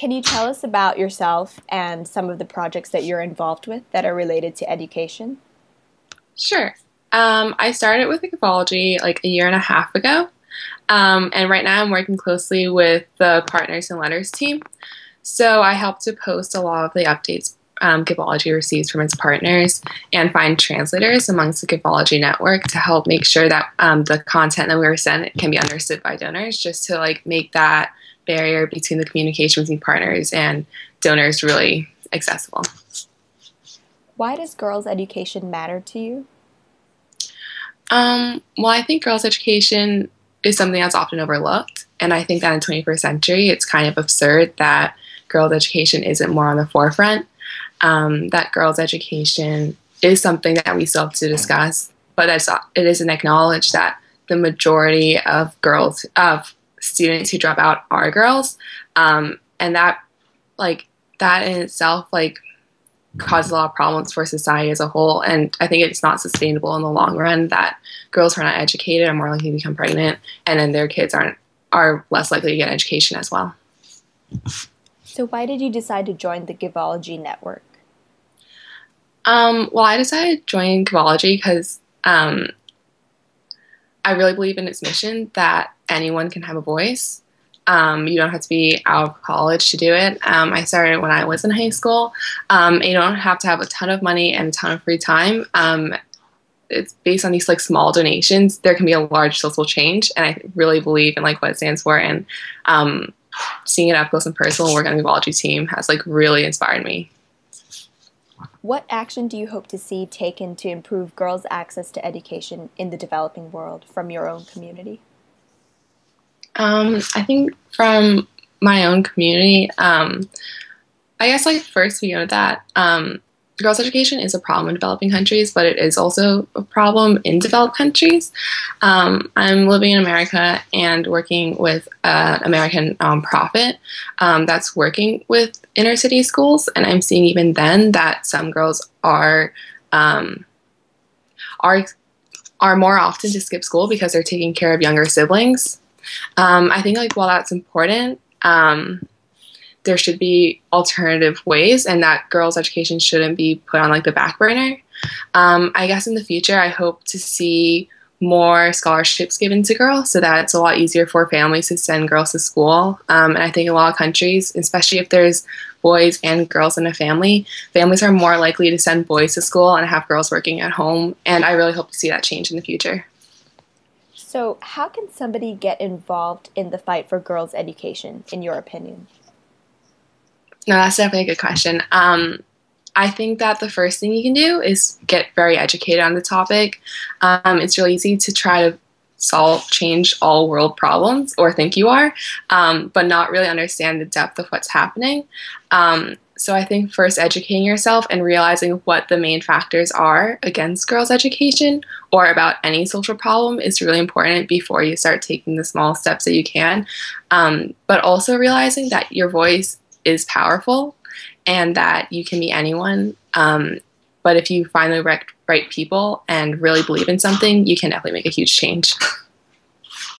Can you tell us about yourself and some of the projects that you're involved with that are related to education? Sure. I started with Givology like a year and a half ago, and right now I'm working closely with the Partners and Letters team. So I help to post a lot of the updates Givology receives from its partners and find translators amongst the Givology network to help make sure that the content that we were sent can be understood by donors, just to like make that barrier between the communication between partners and donors really accessible. Why does girls' education matter to you? Well, I think girls' education is something that's often overlooked, and I think that in the 21st century, it's kind of absurd that girls' education isn't more on the forefront. That girls' education is something that we still have to discuss, but it isn't acknowledged that the majority of students who drop out are girls, and that in itself causes a lot of problems for society as a whole. And I think it's not sustainable in the long run that girls who are not educated are more likely to become pregnant, and then their kids are less likely to get education as well. So why did you decide to join the Givology network? Well, I decided to join Givology because I really believe in its mission that anyone can have a voice. You don't have to be out of college to do it. I started when I was in high school. You don't have to have a ton of money and a ton of free time. It's based on these small donations. There can be a large social change, and I really believe in what it stands for. And seeing it up close and personal, working on the Givology team has really inspired me. What action do you hope to see taken to improve girls' access to education in the developing world from your own community? I think from my own community, I guess first we know that girls' education is a problem in developing countries, but it is also a problem in developed countries. I'm living in America and working with an American nonprofit that's working with inner city schools, and I'm seeing even then that some girls are more often to skip school because they're taking care of younger siblings. I think while that's important, there should be alternative ways, and that girls' education shouldn't be put on the back burner. I guess in the future, I hope to see more scholarships given to girls so that it's a lot easier for families to send girls to school. And I think in a lot of countries, especially if there's boys and girls in a family, families are more likely to send boys to school and have girls working at home. And I really hope to see that change in the future. So how can somebody get involved in the fight for girls' education, in your opinion? No, that's definitely a good question. I think that the first thing you can do is get very educated on the topic. It's really easy to try to change all world problems, or think you are, but not really understand the depth of what's happening. So I think first educating yourself and realizing what the main factors are against girls' education or about any social problem is really important before you start taking the small steps that you can. But also realizing that your voice is powerful and that you can be anyone. But if you find the right people and really believe in something, you can definitely make a huge change.